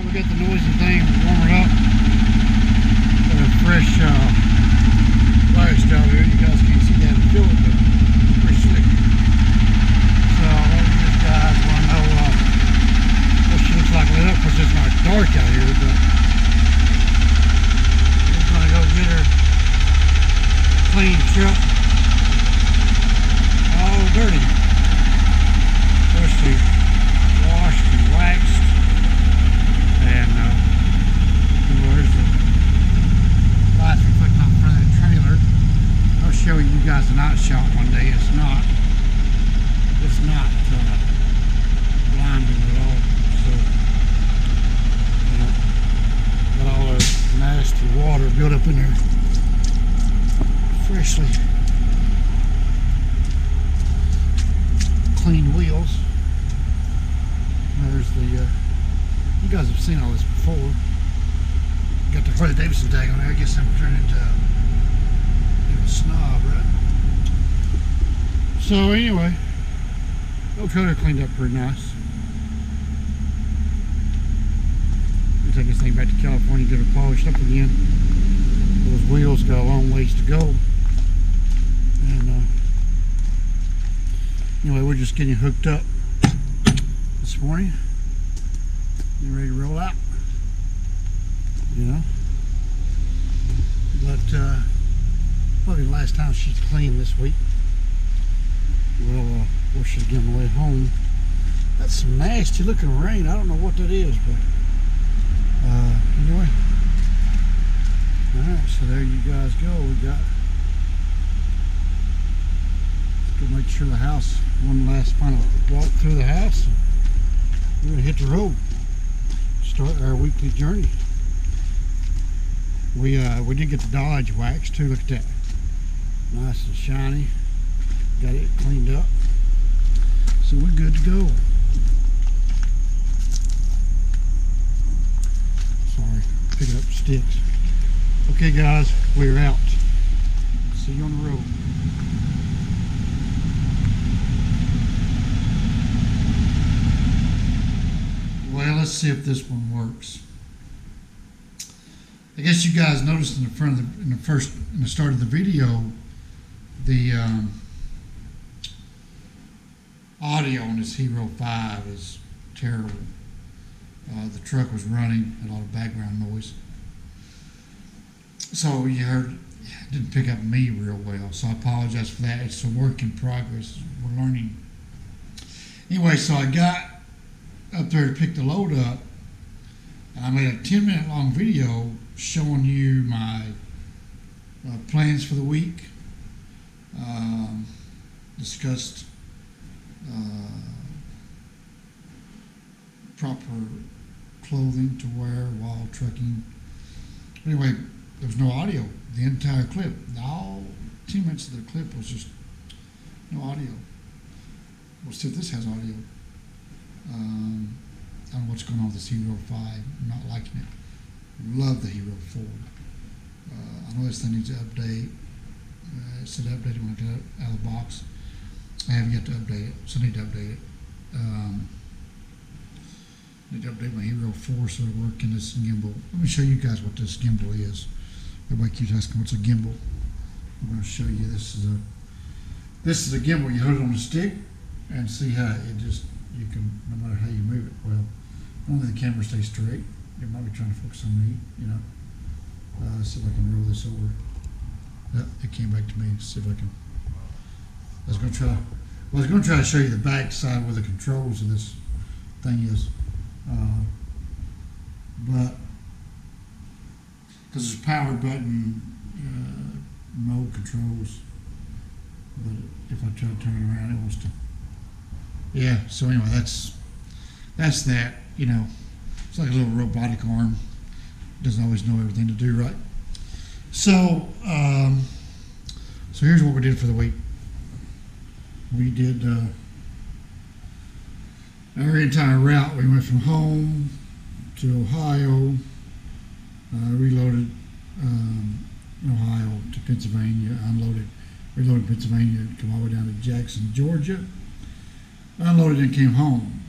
we got the noisy thing warming up. Got a fresh blast out here. You guys can't see that and feel it, but it's pretty slick. So all of you guys want to know what she looks like lit up. Of course, it's not dark out here, but we're going to go get her clean truck. All dirty. Freshly washed and waxed. And there's the lights reflecting on the front of the trailer. I'll show you guys a night shot one day. It's not blinding at all. So, got all the nasty water built up in there. Freshly clean wheels. There's the you guys have seen all this before. Got the Harley Davidson tag on there. I guess I'm turning into a snob, right? So anyway, old trailer cleaned up pretty nice. We take this thing back to California, get it polished up again. Those wheels got a long ways to go. And anyway, we're just getting hooked up this morning. Getting ready to roll out. But probably the last time she's clean this week. We'll wash it again on the way home. That's some nasty looking rain. I don't know what that is, but anyway. Alright, so there you guys go. We got, let's go make sure the house, one last final walk through the house, and we're going to hit the road, start our weekly journey. We did get the Dodge waxed too. Look at that, nice and shiny. Got it cleaned up, so we're good to go. Sorry, picking up sticks. Okay guys, we're out. See you on the road. Well, let's see if this one works. I guess you guys noticed in the start of the video, the audio on this Hero 5 is terrible. The truck was running, a lot of background noise. So you heard, it didn't pick up me real well, so I apologize for that. It's a work in progress. We're learning. Anyway, so I got up there to pick the load up, and I made a 10-minute long video showing you my plans for the week. Discussed proper clothing to wear while trucking. Anyway, there was no audio. The entire clip, all 10 minutes of the clip was just no audio. We'll see if this has audio. I don't know what's going on with this Hero 5. I'm not liking it. Love the Hero 4. I know this thing needs to update. It said updated when I got it out of the box. I haven't yet to update it, so I need to update it. Need to update my Hero 4 so it'll work in this gimbal. Let me show you guys what this gimbal is. Everybody keeps asking what's a gimbal. I'm going to show you. This is a gimbal. You hold it on the stick and see how it just, you can, no matter how you move it. Well, only the camera stays straight. It might be trying to focus on me, see if I can roll this over. It came back to me. See if I can. I was going to try to show you the back side where the controls of this thing is, but because there's power button, mode controls. But if I try to turn it around, it wants to. Yeah. So anyway, that's that. It's like a little robotic arm. Doesn't always know everything to do right. So here's what we did for the week. We did our entire route. We went from home to Ohio, reloaded Ohio to Pennsylvania, reloaded Pennsylvania, come all the way down to Jackson, Georgia, unloaded and came home.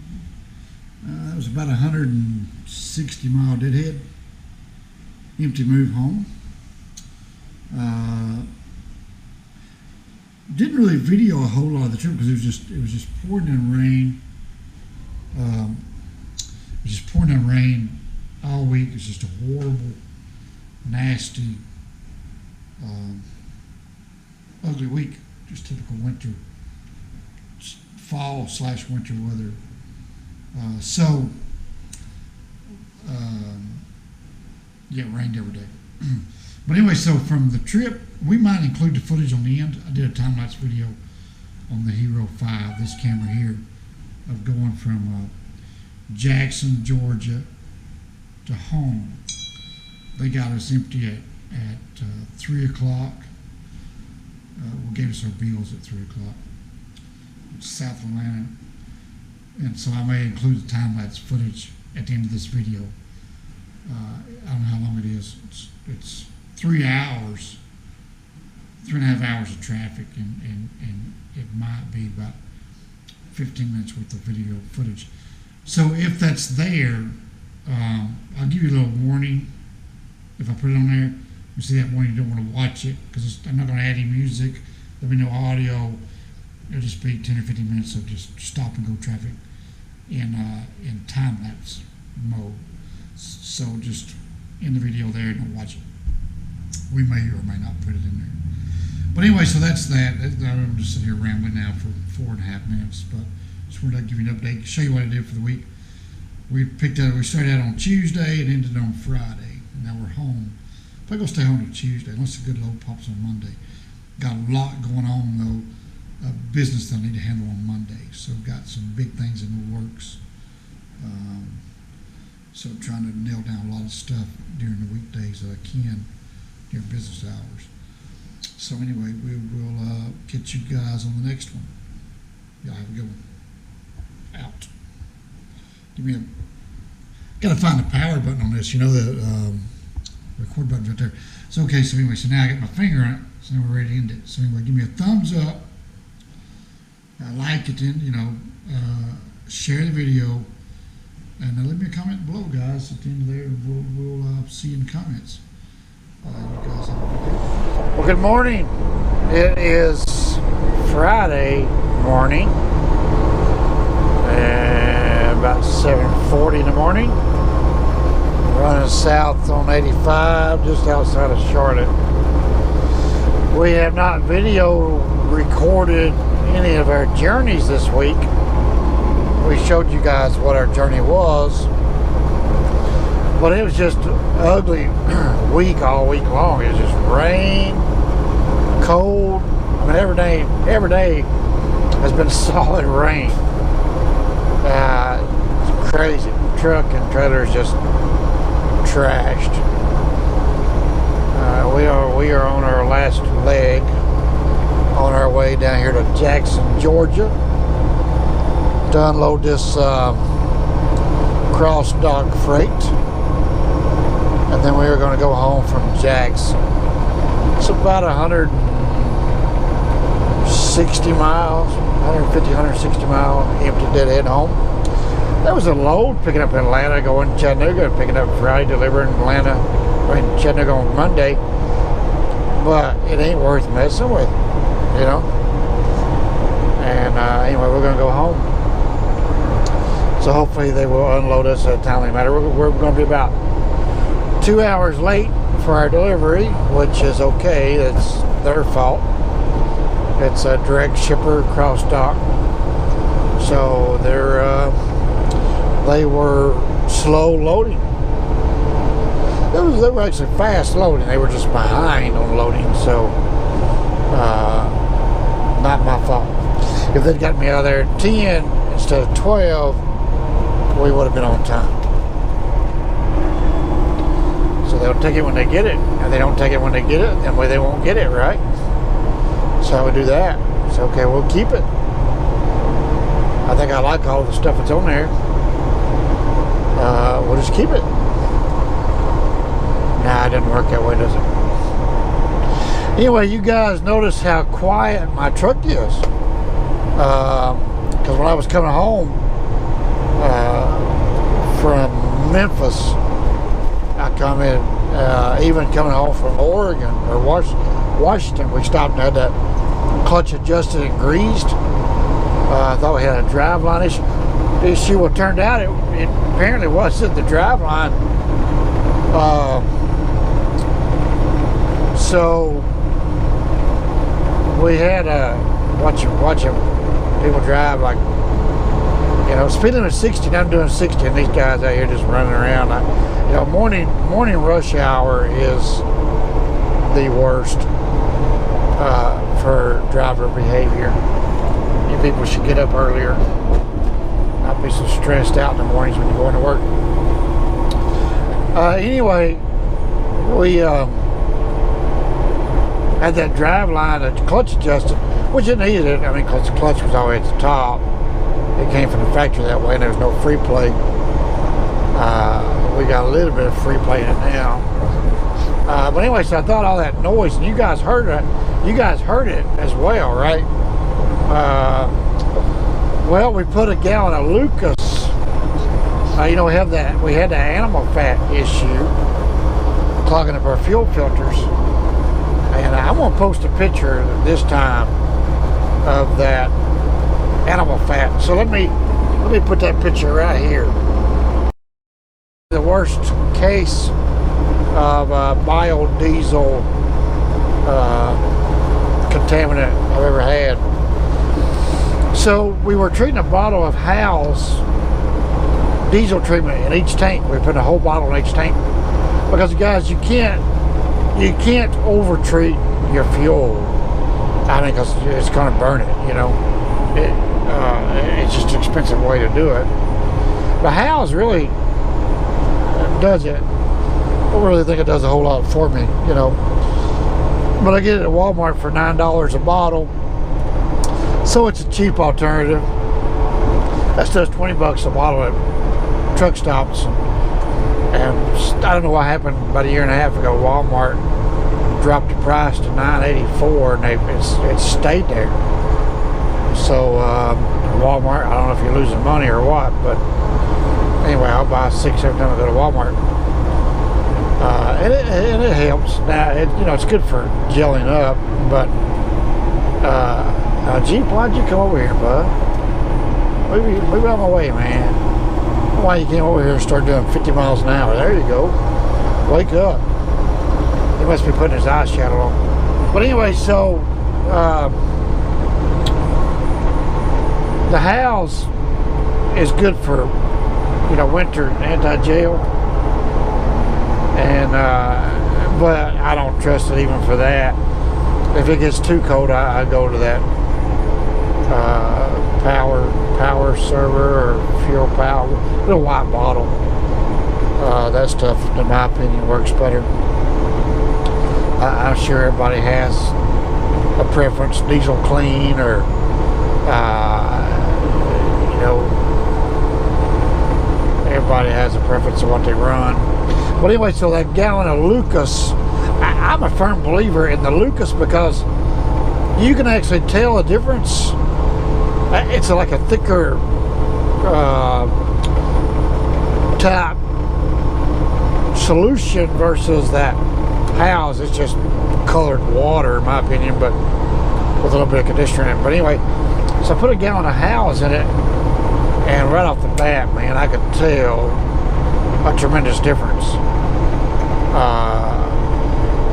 That was about 160-mile deadhead. Empty move home. Didn't really video a whole lot of the trip because it was just pouring down rain. It was just pouring down rain all week. It was just a horrible, nasty, ugly week. Just typical winter, fall/winter weather. Yeah, it rained every day. But anyway, so from the trip, we might include the footage on the end. I did a time-lapse video on the Hero 5, this camera here, of going from Jackson, Georgia to home. They got us empty at 3 o'clock. Gave us our bills at 3 o'clock. It's South Atlanta. And so I may include the time-lapse footage at the end of this video. I don't know how long it is. It's 3 hours, 3.5 hours of traffic, and it might be about 15 minutes worth of video footage. So if that's there, I'll give you a little warning if I put it on there. You see that warning, you don't want to watch it because I'm not going to add any music. There'll be no audio. It'll just be 10 or 15 minutes of just stop and go traffic in time-lapse mode. So just in the video there, don't watch it. We may or may not put it in there. But anyway, so that's that. I'm just sitting here rambling now for 4.5 minutes, but just wanted to give you an update, show you what I did for the week. We started out on Tuesday and ended on Friday. Now we're home. Probably gonna stay home till Tuesday, unless a good load pops on Monday. Got a lot going on though, business that I need to handle on Monday. So got some big things in the works. So trying to nail down a lot of stuff during the weekdays that I can during business hours. So anyway, we will get you guys on the next one. Y'all have a good one. Out. Gotta find the power button on this. You know the record button's right there. So okay, so anyway, so now I got my finger on it. So now we're ready to end it. So anyway, give me a thumbs up. Like it, share the video. And leave me a comment below, guys. At the end of there, we'll see you in the comments. You guys have a good day. Well, good morning. It is Friday morning, about 7:40 in the morning. Running south on 85, just outside of Charlotte. We have not video recorded any of our journeys this week. We showed you guys what our journey was, but it was just an ugly week all week long. It was just rain, cold. I mean, every day has been solid rain. It's crazy. Truck and trailers just trashed. We are on our last leg on our way down here to Jackson, Georgia, to unload this cross-dock freight, and then we are going to go home from Jackson. It's about 160 miles, 150, 160 mile empty deadhead home. There was a load picking up in Atlanta, going to Chattanooga, picking up Friday, delivering in Atlanta, right in Chattanooga on Monday. But it ain't worth messing with, you know. And anyway, we're going to go home. So hopefully they will unload us at a timely manner. We're going to be about 2 hours late for our delivery, which is okay. It's their fault. It's a direct shipper cross dock. So they were slow loading. They were actually fast loading. They were just behind on loading. So not my fault. If they'd got me out of there at 10 instead of 12, we would have been on time. So they'll take it when they get it, and they don't take it when they get it, then they won't get it, right? So we do that. So okay, we'll keep it. I think I like all the stuff that's on there. We'll just keep it. Nah, it doesn't work that way, does it? Anyway, you guys notice how quiet my truck is. Because when I was coming home, from Memphis. I come in, even coming home from Oregon or Washington, we stopped and had that clutch adjusted and greased. I thought we had a driveline issue. Well, it turned out it apparently wasn't the driveline. So we had watching people drive, like, you know, speed limit 60, and I'm doing 60, and these guys out here just running around. You know, morning rush hour is the worst for driver behavior. You people should get up earlier, not be so stressed out in the mornings when you're going to work. Anyway, we had that drive line, the clutch adjusted, which it needed it. I mean, because the clutch was always at the top. It came from the factory that way, and there was no free play. We got a little bit of free play in it now. But anyway, so I thought all that noise, and you guys heard it. You guys heard it as well, right? Well, we put a gallon of Lucas. You know, we had that animal fat issue clogging up our fuel filters, and I'm gonna post a picture this time of that animal fat. So let me put that picture right here. The worst case of biodiesel contaminant I've ever had. So we were treating a bottle of Hal's diesel treatment in each tank. We put a whole bottle in each tank because, guys, you can't over treat your fuel. I mean, because it's going to burn it. You know, it's just an expensive way to do it. But Hal's really does it. I don't really think it does a whole lot for me, you know. But I get it at Walmart for $9 a bottle, so it's a cheap alternative. That stuff's $20 a bottle at truck stops, and I don't know what happened about a year and a half ago. Walmart dropped the price to $9.84, and it stayed there. So Walmart, I don't know if you're losing money or what, but anyway, I'll buy 6 every time I go to Walmart. And it helps. Now, you know, it's good for gelling up, but Jeep, why'd you come over here, bud? Move out of my way, man. Why you came over here and start doing 50 miles an hour? There you go. Wake up. He must be putting his eye shadow on. But anyway, so the Hal's is good for, you know, winter anti-gel, and but I don't trust it even for that. If it gets too cold, I go to that power server or fuel power, little white bottle. That stuff, in my opinion, works better. I'm sure everybody has a preference, diesel clean, or you know, everybody has a preference of what they run. But anyway, so that gallon of Lucas, I'm a firm believer in the Lucas because you can actually tell a difference. It's like a thicker type solution versus that Hal's. It's just colored water, in my opinion, but with a little bit of conditioner in it. But anyway, so I put a gallon of Hal's in it, and right off the bat, man, I could tell a tremendous difference.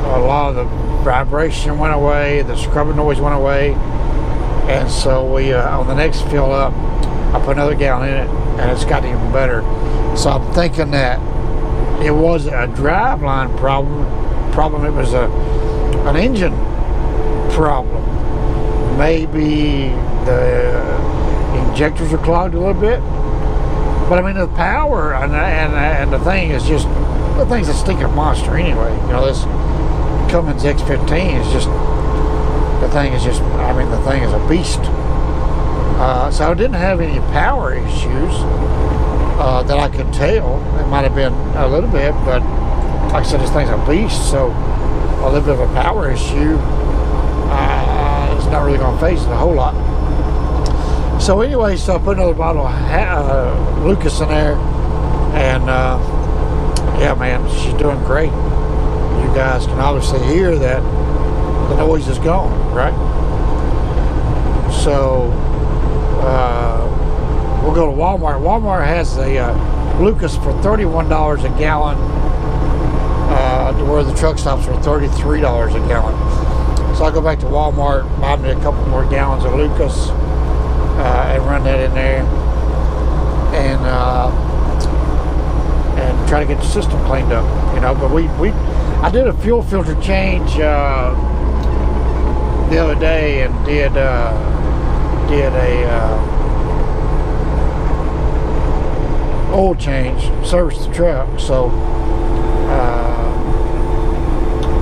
A lot of the vibration went away, the scrubbing noise went away, and so we on the next fill up, I put another gallon in it, and it's gotten even better. So I'm thinking that it wasn't a driveline problem. It was an engine problem. Maybe the injectors are clogged a little bit, but I mean the power and the thing is just, the thing's a stinking monster anyway. You know, this Cummins X15 is just, the thing is a beast. So I didn't have any power issues that I could tell. It might have been a little bit, but like I said, this thing's a beast, so a little bit of a power issue, it's not really going to face it a whole lot. So anyway, so I put another bottle of Lucas in there, and yeah, man, she's doing great. You guys can obviously hear that the noise is gone, right? So we'll go to Walmart. Walmart has a Lucas for $31 a gallon, to where the truck stops for $33 a gallon. So I'll go back to Walmart, buy me a couple more gallons of Lucas, and run that in there, and try to get the system cleaned up, you know. But I did a fuel filter change the other day, and did a oil change, serviced the truck. So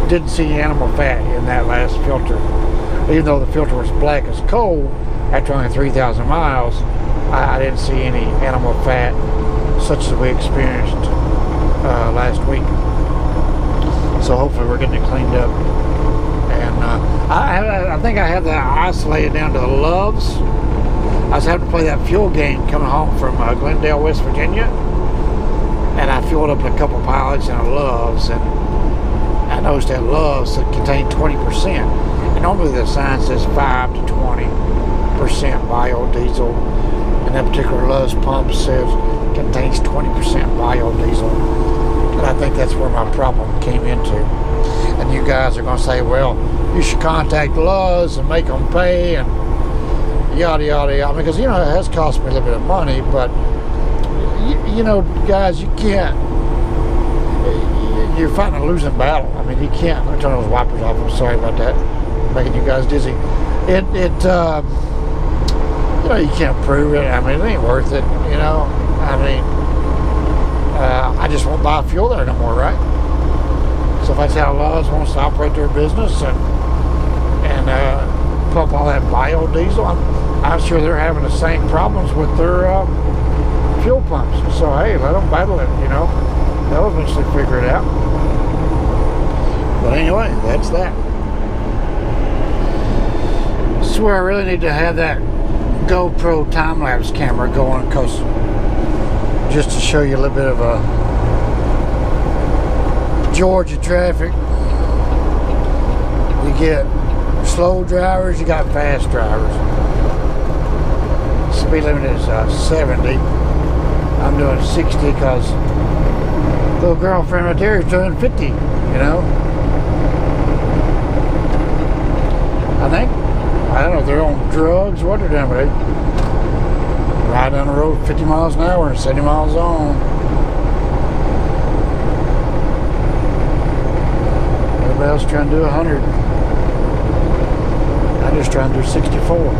didn't see animal fat in that last filter, even though the filter was black as coal. After only 3,000 miles, I didn't see any animal fat such as we experienced last week. So hopefully we're getting it cleaned up. And I think I have that isolated down to the Loves. I was having to play that fuel game coming home from Glendale, West Virginia, and I fueled up a couple pilots and a Loves, and I noticed that Loves contained 20%. And normally the sign says 5 to 20% biodiesel, and that particular Love's pump says contains 20% biodiesel. And I think that's where my problem came into. And you guys are going to say, well, you should contact Love's and make them pay and yada yada yada, because you know it has cost me a little bit of money, but you know, guys, you can't, you're fighting a losing battle. I mean, you can't. Let me turn those wipers off. I'm sorry about that, making you guys dizzy. You know, you can't prove it. I mean, it ain't worth it, you know. I mean, I just won't buy fuel there no more, right? So if that's how Love's wants to operate their business and pump all that biodiesel, I'm sure they're having the same problems with their fuel pumps. So hey, let them battle it, you know. They'll eventually figure it out. But anyway, that's that. This is where I really need to have that GoPro time-lapse camera going, because just to show you a little bit of Georgia traffic. You get slow drivers, you got fast drivers. Speed limit is 70. I'm doing 60 because little girlfriend right there is doing 50, you know. I don't know if they're on drugs, what they're doing, but they ride down the road 50 miles an hour and 70 miles on. Everybody else trying to do 100. I'm just trying to do 64.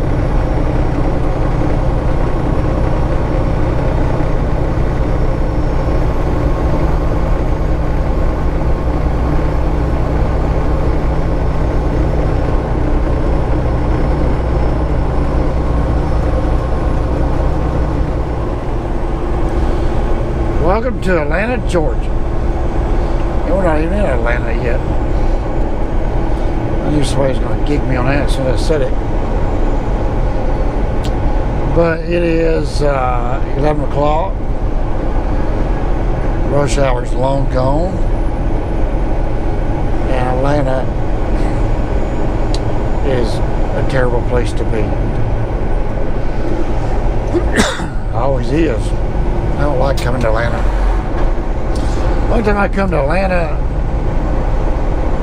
Welcome to Atlanta, Georgia. And we're not even in Atlanta yet. I knew somebody was going to gig me on that as soon as I said it. But it is 11 o'clock. Rush hour's long gone. And Atlanta is a terrible place to be. Always is. I don't like coming to Atlanta. The only time I come to Atlanta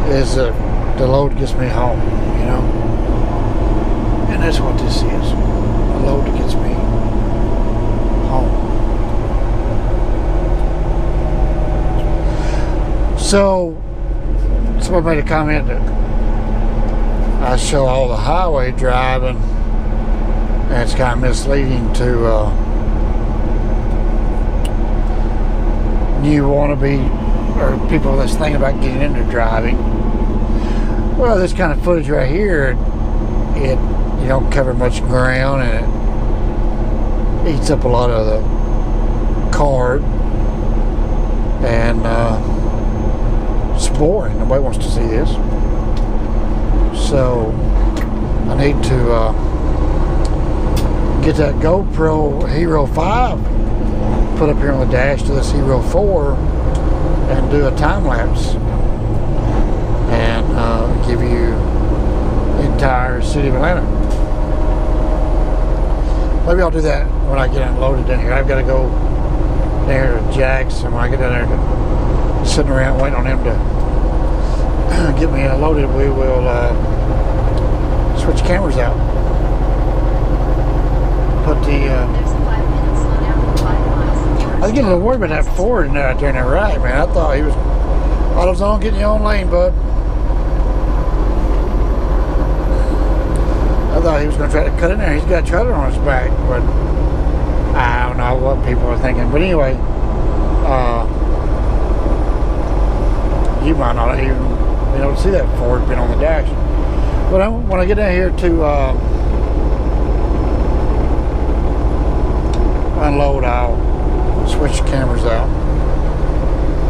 is the load gets me home, you know. And that's what this is. The load that gets me home. So, somebody made a comment that I show all the highway driving, and it's kind of misleading to new wannabe or people that's thinking about getting into driving. Well, this kind of footage right here, it you don't cover much ground, and it eats up a lot of the card, and it's boring. Nobody wants to see this. So I need to get that GoPro Hero 5 put up here on the dash to this Hero 4 and do a time lapse and give you the entire city of Atlanta. Maybe I'll do that when I get unloaded down here. I've got to go down here to Jack's, and when I get down there, sitting around waiting on him to get me unloaded, we will switch cameras out. Put the I was getting a little worried about that Ford out there in that right, man. I thought he was on getting your own lane, bud. I thought he was going to try to cut in there. He's got a trailer on his back, but I don't know what people are thinking. But anyway, you might not even be able to see that Ford being on the dash. But when I get down here to unload, I'll switch the cameras out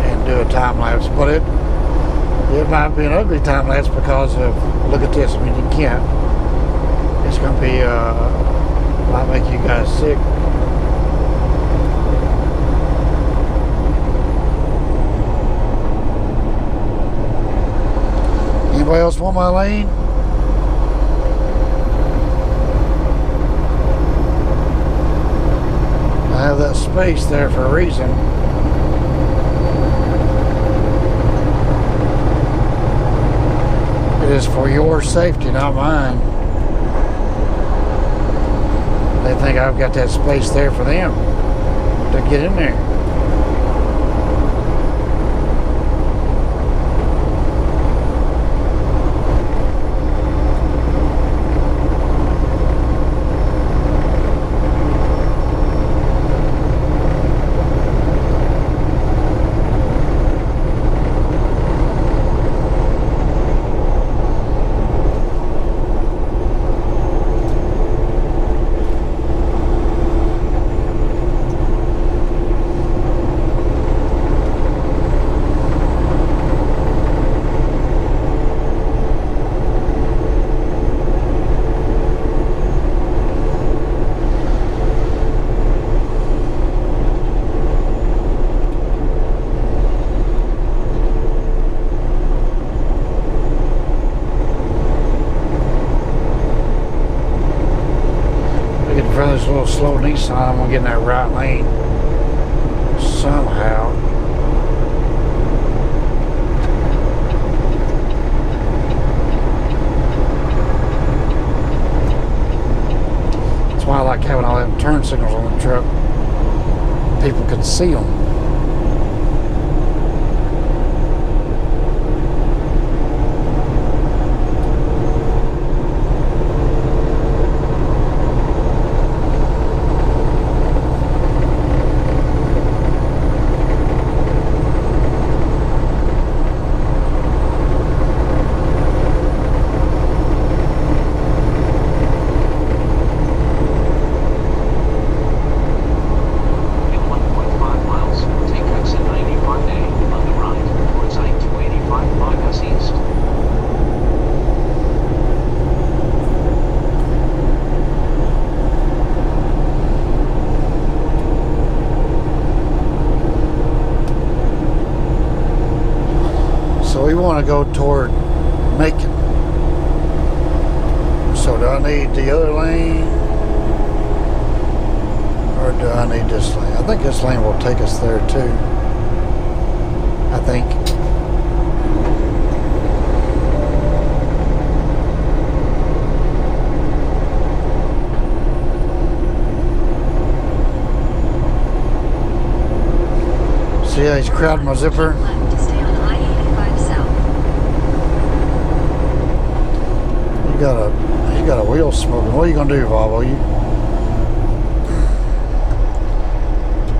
and do a time lapse. But it might be an ugly time lapse because of, look at this. I mean, you can't. It's going to be might make you guys sick. Anybody else want my lane? I have that space there for a reason. It is for your safety, not mine. They think I've got that space there for them to get in there. This little slow Nissan, I'm gonna get in that right lane somehow. That's why I like having all them turn signals on the truck. People can see them. We want to go toward Macon. So do I need the other lane, or do I need this lane? I think this lane will take us there too. I think. See how he's crowding my zipper? You got a wheel smoking. What are you gonna do, Volvo?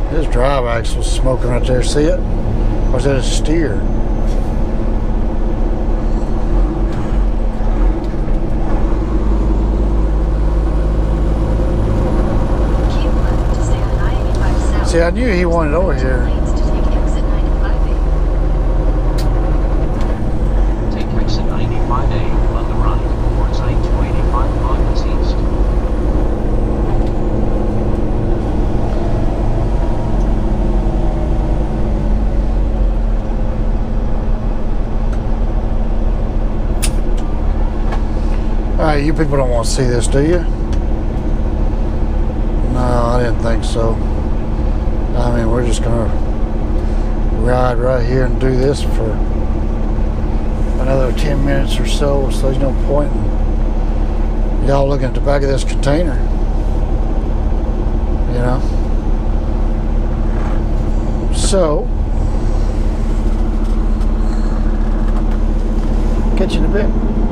His drive axle's smoking right there. See it? Or is that a steer? See, I knew he wanted over here. Hey, you people don't want to see this, do you? No, I didn't think so. I mean, we're just gonna ride right here and do this for another 10 minutes or so there's no point in y'all looking at the back of this container, you know. So, catch you in a bit.